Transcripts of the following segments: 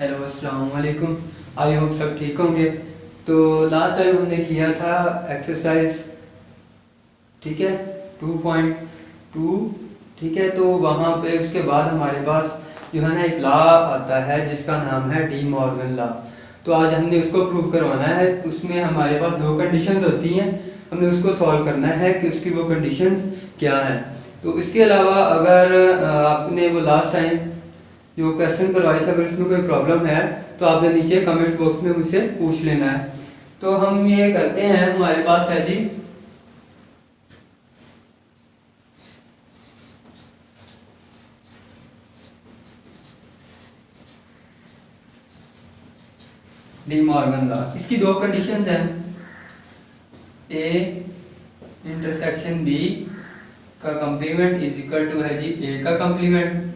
Hello अस्सलाम वालेकुम। I hope सब ठीक होंगे। तो लास्ट टाइम हमने किया था एक्सरसाइज, ठीक है, 2.2। ठीक है, तो वहाँ पे उसके बाद हमारे पास जो है ना एक लॉ आता है जिसका नाम है डी मॉर्गन लॉ। तो आज हमने उसको प्रूव करवाना है। उसमें हमारे पास दो कंडीशंस होती हैं, हमने उसको सॉल्व करना है कि उसकी वो कंडीशंस क्या हैं। तो इसके अलावा अगर आपने वो लास्ट टाइम जो क्वेश्चन करवाए थे, अगर इसमें कोई प्रॉब्लम है तो आपने नीचे कमेंट्स बॉक्स में मुझसे पूछ लेना है। तो हम ये करते हैं, हमारे पास है जी डी मॉर्गन लॉ। इसकी दो कंडीशन हैं, ए इंटरसेक्शन बी का कंप्लीमेंट इज इक्वल टू है जी ए का कंप्लीमेंट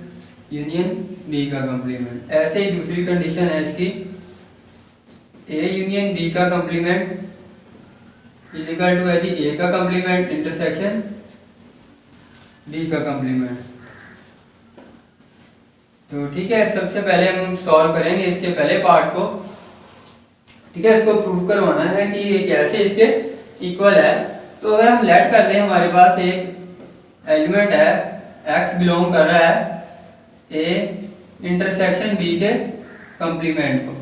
यूनियन बी का कंप्लीमेंट। ऐसे ही दूसरी कंडीशन है इसकी, ए यूनियन बी का कंप्लीमेंट इज इक्वल टू है जी ए का कंप्लीमेंट इंटरसेक्शन बी का कंप्लीमेंट। तो ठीक है, सबसे पहले हम सॉल्व करेंगे इसके पहले पार्ट को। ठीक है, इसको प्रूव करवाना है कि ये कैसे इसके इक्वल है। तो अगर हम लेट कर लें, हमारे पास एक एलिमेंट है x बिलोंग कर रहा है a इंटरसेक्शन b के कंप्लीमेंट को।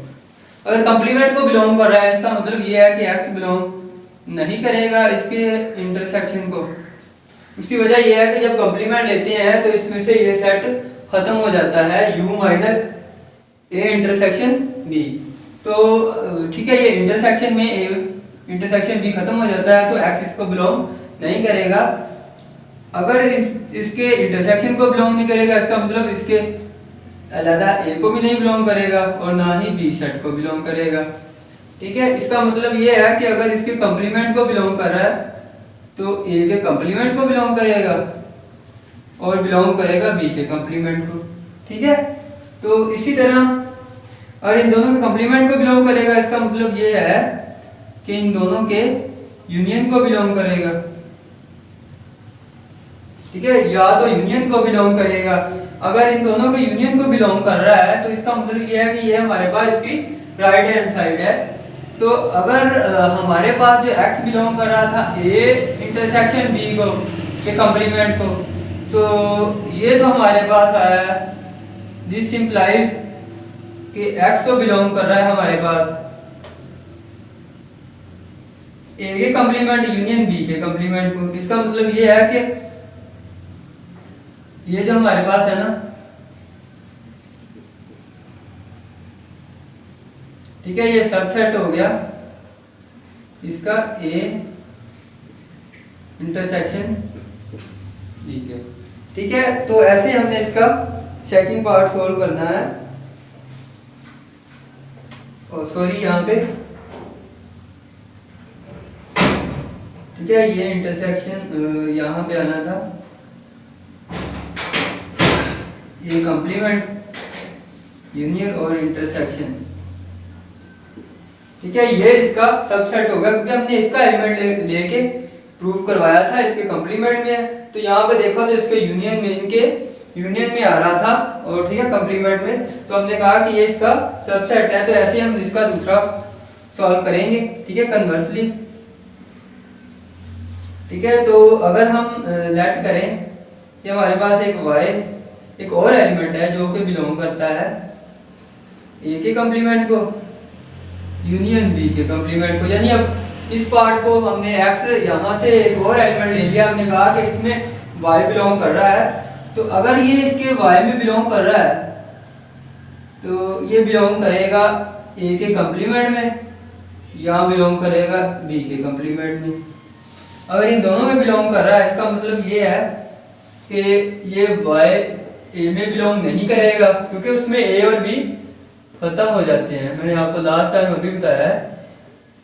अगर कंप्लीमेंट को बिलोंग कर रहा है, इसका मतलब ये है कि x बिलोंग नहीं करेगा इसके इंटरसेक्शन को। उसकी वजह यह है कि जब कंप्लीमेंट लेते हैं तो इसमें से ये सेट खत्म हो जाता है u minus a intersection b। तो ठीक है, ये इंटरसेक्शन में a इंटरसेक्शन b खत्म हो जाता है तो x इसको बिलोंग नहीं करेगा। अगर इसके इंटरसेक्शन को बिलोंग नहीं करेगा, इसका मतलब इसके अलग a को भी नहीं बिलोंग करेगा और ना ही b सेट को बिलोंग करेगा। ठीक है, इसका मतलब ये है कि अगर इसके कंप्लीमेंट को बिलोंग कर रहा है तो a के कंप्लीमेंट को बिलोंग करेगा और बिलोंग करेगा b के कंप्लीमेंट को। ठीक है, तो इसी तरह और इन दोनों के कंप्लीमेंट को बिलोंग करेगा, इसका मतलब ये है कि इन दोनों के यूनियन को बिलोंग करेगा। ठीक है, या तो यूनियन को बिलोंग करेगा। अगर इन दोनों के यूनियन को बिलोंग कर रहा है तो इसका मतलब ये है कि ये हमारे पास इसकी राइट हैंड साइड है। तो अगर हमारे पास जो x बिलोंग कर रहा था a इंटरसेक्शन b को के कंप्लीमेंट को, तो ये तो हमारे पास आया, दिस सिंप्लाइज कि x को बिलोंग कर रहा है हमारे पास a के कंप्लीमेंट यूनियन b के कंप्लीमेंट को। इसका मतलब ये है कि ये जो हमारे पास है ना, ठीक है, ये सबसेट हो गया इसका a इंटरसेक्शन b के। ठीक है, तो ऐसे हमने इसका सेकंड पार्ट सोल्व करना है। और सॉरी, यहाँ पे ठीक है, ये इंटरसेक्शन यहाँ पे आना था, ये कंप्लीमेंट यूनियन और इंटरसेक्शन। ठीक है, ये इसका सबसेट होगा क्योंकि हमने इसका एलिमेंट लेके प्रूव करवाया था इसके कंप्लीमेंट में। तो यहाँ पे देखो तो इसके यूनियन में, इनके यूनियन में आ रहा था और ठीक है कंप्लीमेंट में, तो हमने कहा कि ये इसका सबसेट है। तो ऐसे हम इसका दूसरा सॉल्व करेंगे, ठीक है, कन्वर्सली। ठीक है, तो अगर हम लेट करें कि हमारे पास एक और एलिमेंट है जो कि बिलोंग करता है a के कंप्लीमेंट को यूनियन b के कंप्लीमेंट को। यानी अब इस पार्ट को हमने x यहाँ से एक और एलिमेंट ले लिया, हमने कहा कि इसमें y बिलोंग कर रहा है। तो अगर ये इसके y में बिलोंग कर रहा है तो ये बिलोंग करेगा a के कंप्लीमेंट में या बिलोंग करेगा b के कंप्लीमेंट में। अगर इन दोनों में बिलोंग कर रहा है, इसका मतलब ये है कि ये y a में बिलोंग नहीं करेगा क्योंकि उसमें a और b खत्म हो जाते हैं। मैंने आपको लास्ट टाइम अभी बताया है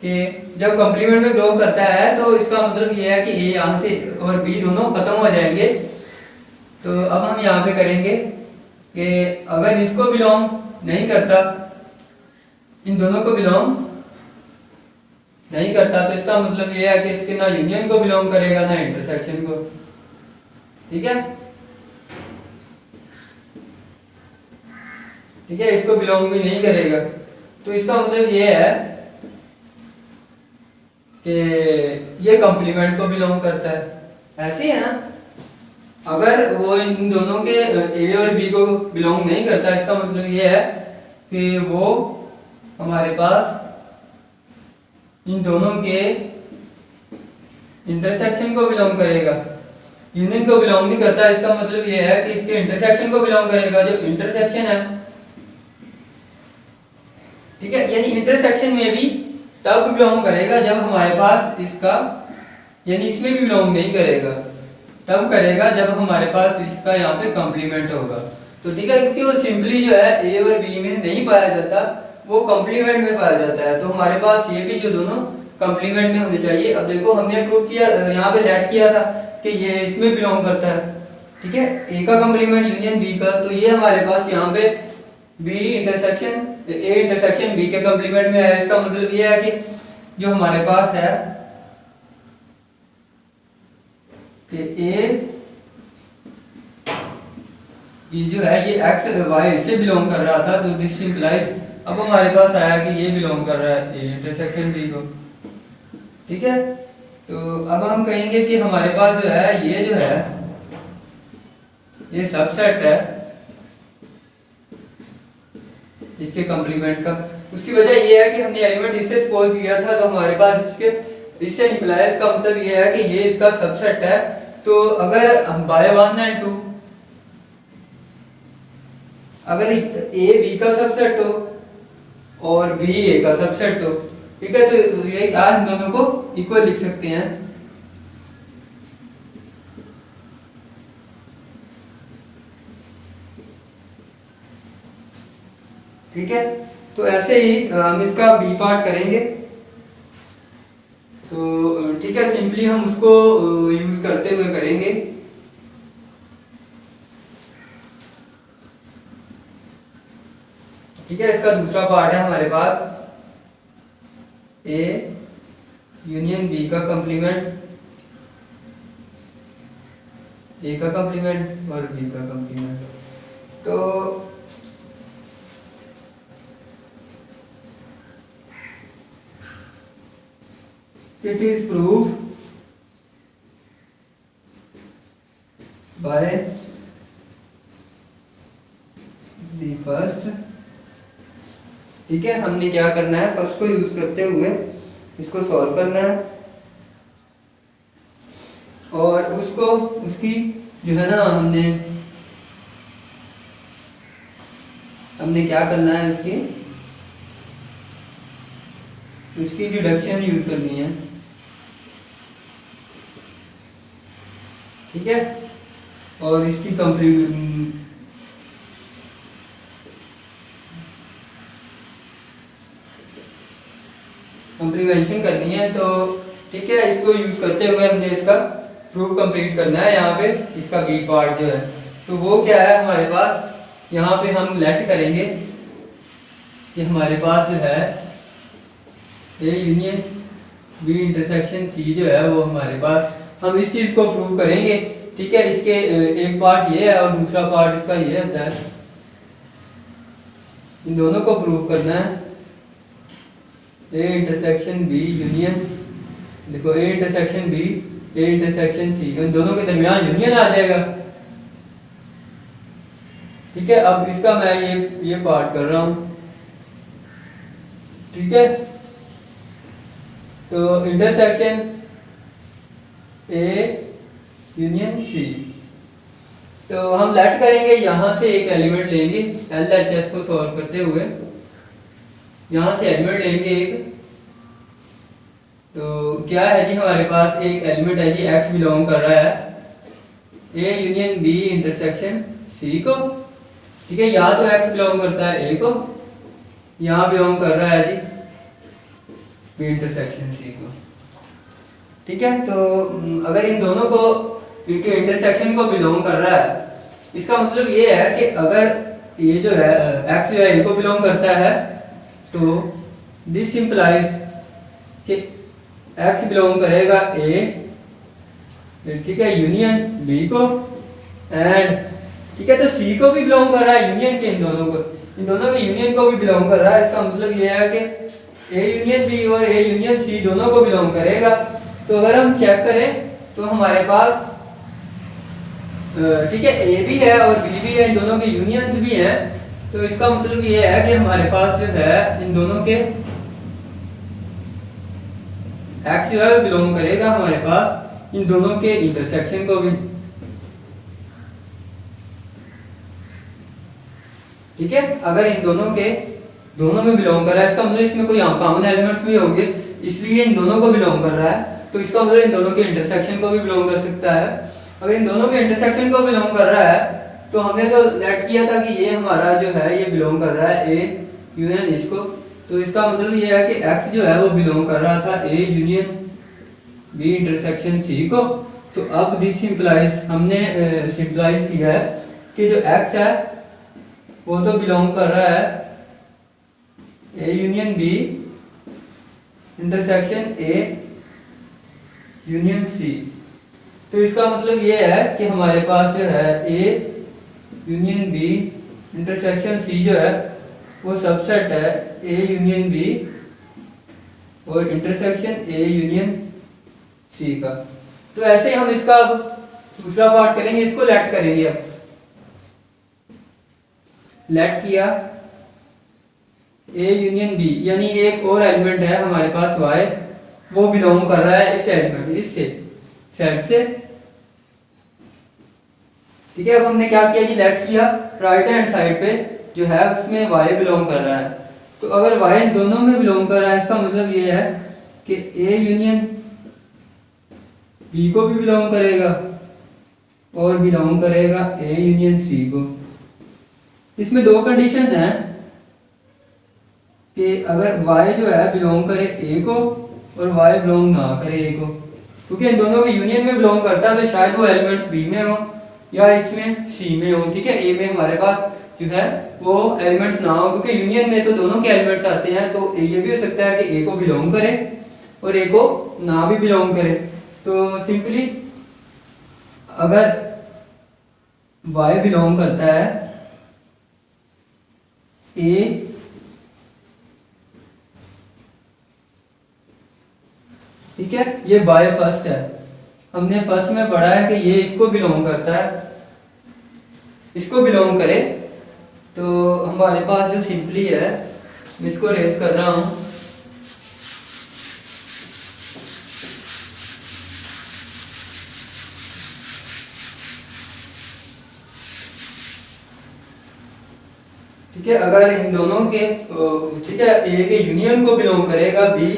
कि जब कंप्लीमेंट में बिलोंग करता है तो इसका मतलब ये है कि a यहाँ से और b दोनों खत्म हो जाएंगे। तो अब हम यहाँ पे करेंगे कि अगर इसको बिलोंग नहीं करता, इन दोनों को बिलोंग नहीं करता, तो इसका मतलब ये है कि इसके ना यूनियन को बिलोंग करेगा ना इंटरसेक्शन को। ठीक है, ठीक है, इसको बिलोंग भी नहीं करेगा। तो इसका मतलब ये है कि ये कंप्लीमेंट को बिलोंग करता है। ऐसे ही है ना, अगर वो इन दोनों के ए और बी को बिलोंग नहीं करता, इसका मतलब ये है कि वो हमारे पास इन दोनों के इंटरसेक्शन को बिलोंग करेगा। यूनियन को बिलोंग नहीं करता, इसका मतलब ये है कि इसके इंटरसेक्शन को बिलोंग करेगा। जो इंटरसेक्शन है, ठीक है, यानी इंटरसेक्शन में भी तब बिलोंग करेगा जब हमारे पास इसका, यानी इसमें भी बिलोंग नहीं करेगा, तब करेगा जब हमारे पास इसका यहाँ पे कॉम्प्लीमेंट होगा। तो ठीक है, क्योंकि वो सिंपली जो है ए और बी में नहीं पाया जाता, वो कॉम्प्लीमेंट में पाया जाता है। तो हमारे पास ये भी जो दोनों कॉम्प्लीमेंट में होने चाहिए। अब देखो, हमने प्रूव किया, यहाँ पे लेट किया था कि ये इसमें बिलोंग करता है। ठीक है, ए का कॉम्प्लीमेंट यूनियन बी का, तो ये हमारे पास यहाँ पे B intersection A intersection B के कॉम्प्लीमेंट में है। इसका मतलब ये है कि जो हमारे पास है कि ए ये जो है ये एक्स वाई से बिलोंग कर रहा था, तो दिस इंप्लाइज अब हमारे पास आया कि ये बिलोंग कर रहा है ए इंटरसेक्शन बी को। ठीक है, तो अब हम कहेंगे कि हमारे पास जो है ये जो है ये सबसेट है इसके कॉम्प्लीमेंट का। उसकी वजह ये है कि हमने एलिमेंट इससे सपोज किया था, तो हमारे पास इससे निकला है। इसका मतलब ये है कि ये इसका सबसेट है। तो अगर बाय 1 एंड 2, अगर ए बी का सबसेट हो और बी ए का सबसेट हो, ठीक है, तो ये आज इन दोनों को इक्वल लिख सकते हैं। ठीक है, तो ऐसे ही हम इसका बी पार्ट करेंगे। तो ठीक है, सिंपली हम उसको यूज करते हुए करेंगे। ठीक है, इसका दूसरा पार्ट है हमारे पास ए यूनियन बी का कॉम्प्लीमेंट, ए का कॉम्प्लीमेंट और बी का कॉम्प्लीमेंट। तो it is proved by the first। ठीक है, हमने क्या करना है, फर्स्ट को यूज करते हुए इसको सॉल्व करना है और उसको उसकी जो है ना हमने क्या करना है, उसकी डिडक्शन यूज करनी है। ठीक है, और इसकी कॉम्प्लीमेंशन करनी है। तो ठीक है, इसको यूज करते हुए हमने इसका प्रूफ कंप्लीट करना है। यहाँ पे इसका बी पार्ट जो है, तो वो क्या है हमारे पास, यहाँ पे हम लेट करेंगे कि हमारे पास जो है A union B intersection C जो है वो हमारे पास, हम इस चीज को प्रूव करेंगे। ठीक है, इसके एक पार्ट ये है और दूसरा पार्ट इसका ये होता है। इन दोनों को प्रूव करना है। ए इंटरसेक्शन बी यूनियन, देखो A intersection B A intersection C, इन दोनों के दरमियान यूनियन आ जाएगा। ठीक है, अब इसका मैं ये पार्ट कर रहा हूं। ठीक है, तो इंटरसेक्शन ए यूनियन सी, तो हम लेट करेंगे, यहां से एक एलिमेंट लेंगे LHS को सॉल्व करते हुए, यहां से एलिमेंट लेंगे एक। तो क्या है जी, हमारे पास एक एलिमेंट है जी x बिलोंग कर रहा है A union B intersection C को। ठीक है, यहाँ तो x बिलोंग करता है ए को, यहाँ बिलोंग कर रहा है जी बी इंटरसेक्शन सी को। ठीक है, तो अगर इन दोनों को इनके इंटरसेक्शन को बिलोंग कर रहा है, इसका मतलब ये है कि अगर ये जो है x जो है ए को बिलोंग करता है, तो दिस इंप्लाइज कि x बिलोंग करेगा ए, ठीक है, यूनियन बी को, एंड ठीक है, तो सी को भी बिलोंग कर रहा है यूनियन के इन दोनों को। इन दोनों के यूनियन को भी बिलोंग कर रहा है। इसका मतलब ये है कि ए यूनियन बी और ए यूनियन सी दोनों को बिलोंग करेगा। तो अगर हम चेक करें तो हमारे पास ठीक है ए भी है और बी भी है, इन दोनों के यूनियंस भी हैं। तो इसका मतलब ये है कि हमारे पास जो है इन दोनों के एक्स जो है बिलोंग करेगा हमारे पास इन दोनों के इंटरसेक्शन को भी। ठीक है, अगर इन दोनों में बिलोंग कर रहा है, इसका मतलब इसमें कोई कॉमन एलिमेंट्स भी होंगे, इसलिए इन दोनों को बिलोंग कर रहा है। तो इसका मतलब इन दोनों के इंटरसेक्शन को भी बिलोंग कर सकता है। अगर इन दोनों के इंटरसेक्शन को बिलोंग कर रहा है तो हमने तो लेट किया था कि ये हमारा जो है ये बिलोंग कर रहा है ए यूनियन इसको। तो इसका मतलब ये है कि एक्स जो है वो बिलोंग कर रहा था A union B intersection C को। तो अब दिस सिंपलाइज हमने सिंपलाइज किया है कि जो एक्स है वो तो बिलोंग कर रहा है A union B intersection A union C. तो इसका मतलब ये है कि हमारे पास जो है A union B intersection C जो है वो सबसेट है ए यूनियन बी और इंटरसेक्शन ए यूनियन सी का। तो ऐसे ही हम इसका अब दूसरा पार्ट करेंगे, इसको लेट करेंगे। अब लेट किया ए यूनियन बी, यानी एक और एलिमेंट है हमारे पास y, वो बिलोंग कर रहा है इस एलिमेंट इससे सेट से। ठीक है, अब हमने क्या किया जी, लेट किया राइट हैंड साइड पे जो है उसमें y बिलोंग कर रहा है। तो अगर y इन दोनों में बिलोंग कर रहा है, इसका मतलब ये है कि a यूनियन b को भी बिलोंग करेगा और बिलोंग करेगा a यूनियन c को। इसमें दो कंडीशन हैं कि अगर y जो है बिलोंग करे a को और y बिलोंग ना करे a को, क्योंकि इन दोनों के यूनियन में बिलोंग करता है तो शायद वो एलिमेंट्स b में हो या इसमें c में हो। ठीक है, a में हमारे पास जो है वो एलिमेंट्स ना हो, क्योंकि यूनियन में तो दोनों के एलिमेंट्स आते हैं। तो ये भी हो सकता है कि a को बिलोंग करे और a को ना भी बिलोंग करे। तो सिंपली अगर y बिलोंग करता है a ठीक है, ये बाय फर्स्ट है, हमने फर्स्ट में पढ़ा है कि ये इसको बिलोंग करता है, इसको बिलोंग करे। तो हमारे पास जो सिंपली है, मैं इसको रेज कर रहा हूं। ठीक है, अगर इन दोनों के ठीक है ए के यूनियन को बिलोंग करेगा बी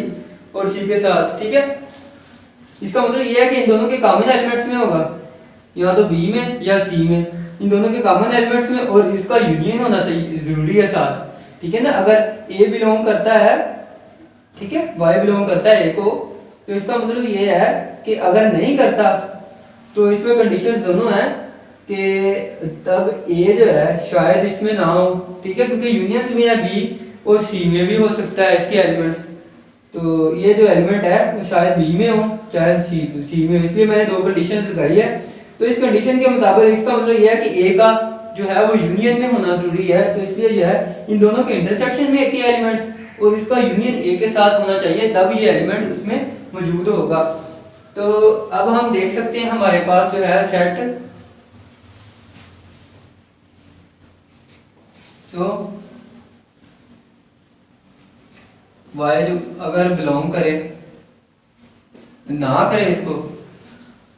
और सी के साथ। ठीक है, इसका मतलब ये है कि इन दोनों के कॉमन एलिमेंट्स में होगा, या तो बी में या सी में, इन दोनों के कॉमन एलिमेंट्स में, और इसका यूनियन होना चाहिए जरूरी है साथ। ठीक है ना, अगर ए बिलोंग करता है, ठीक है, वाई बिलोंग करता है ए को, तो इसका मतलब ये है कि अगर नहीं करता तो इसमें कंडीशंस दोनों हैं कि तब ए जो है शायद इसमें ना हो। ठीक है, क्योंकि यूनियन में या बी और सी में भी हो सकता है इसके एलिमेंट्स। तो ये जो एलिमेंट है वो शायद बी में हो चाहे सी में हो, इसलिए मैंने दो कंडीशंस लगाई है। तो इस कंडीशन के मुताबिक इसका मतलब ये है कि ए का जो है वो यूनियन में होना जरूरी है। तो इसलिए जो है इन दोनों के इंटरसेक्शन में एक ही एलिमेंट्स और इसका यूनियन ए के साथ होना चाहिए, तब ये एलिमेंट उसमें मौजूद होगा। तो अब हम देख सकते हैं हमारे पास जो है सेट, तो y जो अगर बिलोंग करे ना करे इसको,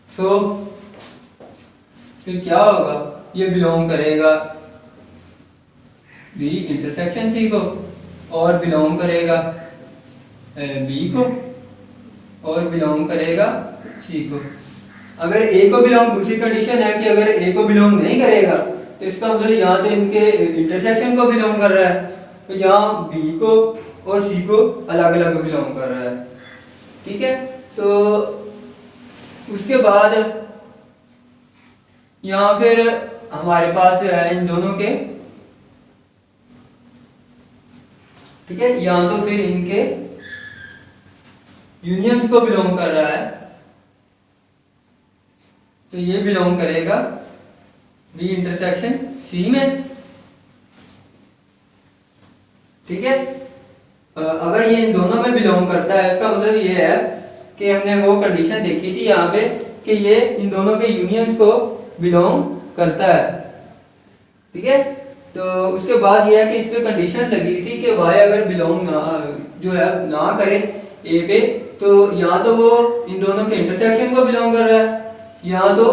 सो फिर क्या होगा, ये बिलोंग करेगा b इंटरसेक्शन c को और बिलोंग करेगा b को और बिलोंग करेगा c को। अगर a को बिलोंग, दूसरी कंडीशन है कि अगर a को बिलोंग नहीं करेगा तो इसका मतलब यहाँ तो इनके इंटरसेक्शन को बिलोंग कर रहा है, तो यहाँ b को और c को अलग अलग बिलोंग कर रहा है। ठीक है, तो उसके बाद यहाँ फिर हमारे पास जो है इन दोनों के, ठीक है, यहाँ तो फिर इनके यूनियंस को बिलोंग कर रहा है, तो ये बिलोंग करेगा बी इंटरसेक्शन सी में। ठीक है। अगर ये इन दोनों में बिलोंग करता है इसका मतलब ये है कि हमने वो कंडीशन देखी थी यहाँ पे कि ये इन दोनों के यूनियंस को बिलोंग करता है, ठीक है। तो उसके बाद ये है कि इस पे कंडीशन लगी थी कि वाई अगर बिलोंग ना जो है ना करे ए पे, तो या तो वो इन दोनों के इंटरसेक्शन को बिलोंग कर रहा है या तो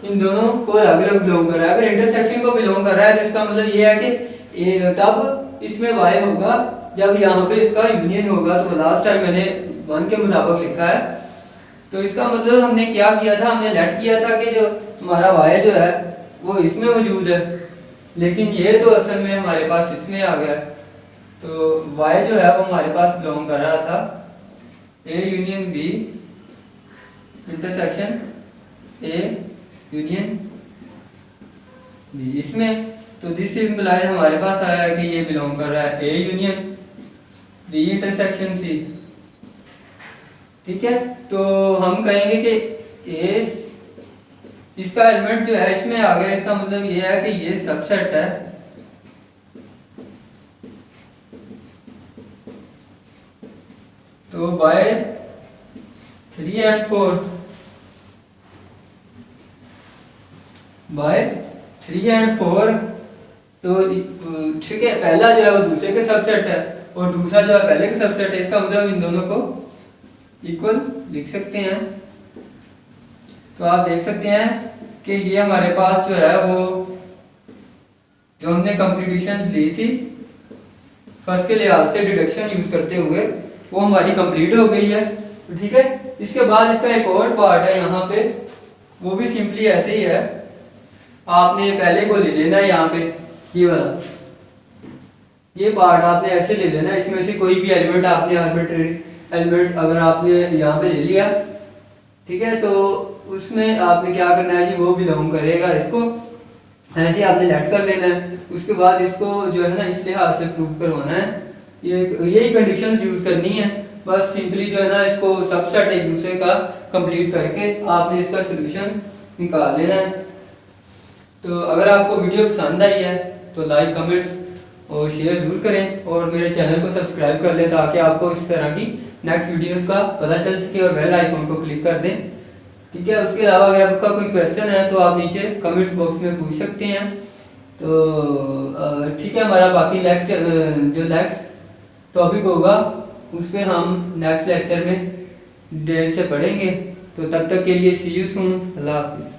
इन दोनों को अलग अलग बिलोंग कर रहा है। अगर इंटरसेक्शन को बिलोंग कर रहा है तो इसका मतलब ये है कि तब इसमें वाई होगा जब यहाँ पे इसका यूनियन होगा। तो लास्ट टाइम मैंने 1 के मुताबिक लिखा है। तो इसका मतलब हमने क्या किया था, हमने लेट किया था कि जो हमारा वाई जो है वो इसमें मौजूद है, लेकिन ये तो असल में हमारे पास इसमें आ गया। तो वाई जो है वो हमारे पास बिलोंग कर रहा था A union B intersection A union B इसमें। तो दिस इम्प्लाइज हमारे पास आया है कि ये बिलोंग कर रहा है A union B intersection C, ठीक है। तो हम कहेंगे कि ए इसका एलिमेंट जो है इसमें आ गया, इसका मतलब ये है कि ये सबसेट है तो बाय 3 और 4 बाय 3 और 4 तो ठीक है, पहला जो है वो दूसरे के सबसेट है और दूसरा जो है पहले के सबसेट है। इसका मतलब इन दोनों को इक्वल लिख सकते हैं। तो आप देख सकते हैं कि ये हमारे पास जो है वो जो हमने कंप्लीटेशंस ली थी फर्स्ट के लिहाज से डिडक्शन यूज करते हुए वो हमारी कंप्लीट हो गई है, ठीक है। इसके बाद इसका एक और पार्ट है यहाँ पे, वो भी सिंपली ऐसे ही है। आपने पहले को ले लेना है यहाँ पे, ये वाला ये पार्ट आपने ऐसे ले लेना है। इसमें से कोई भी एलिमेंट आपने आर्बिट्रेरी एलिमेंट अगर आपने यहाँ पे ले लिया, ठीक है, तो उसमें आपने क्या करना है जी, वो बिलोंग करेगा इसको, ऐसे आपने लेट कर लेना है। उसके बाद इसको जो है ना इस लिहाज से प्रूव करवाना है, ये यही कंडीशंस यूज करनी है बस। सिंपली जो है ना इसको सबसेट एक दूसरे का कंप्लीट करके आपने इसका सोल्यूशन निकाल लेना है। तो अगर आपको वीडियो पसंद आई है तो लाइक कमेंट्स और शेयर जरूर करें और मेरे चैनल को सब्सक्राइब कर लें ताकि आपको इस तरह की नेक्स्ट वीडियोस का पता चल सके और बेल आइकन को क्लिक कर दें, ठीक है। उसके अलावा अगर आपका कोई क्वेश्चन है तो आप नीचे कमेंट्स बॉक्स में पूछ सकते हैं। तो ठीक है, हमारा बाकी लेक्चर जो नेक्स्ट टॉपिक होगा उस पर हम नेक्स्ट लेक्चर में डिटेल से पढ़ेंगे। तो तब तक के लिए सी यू सून, अल्लाह हाफिज़।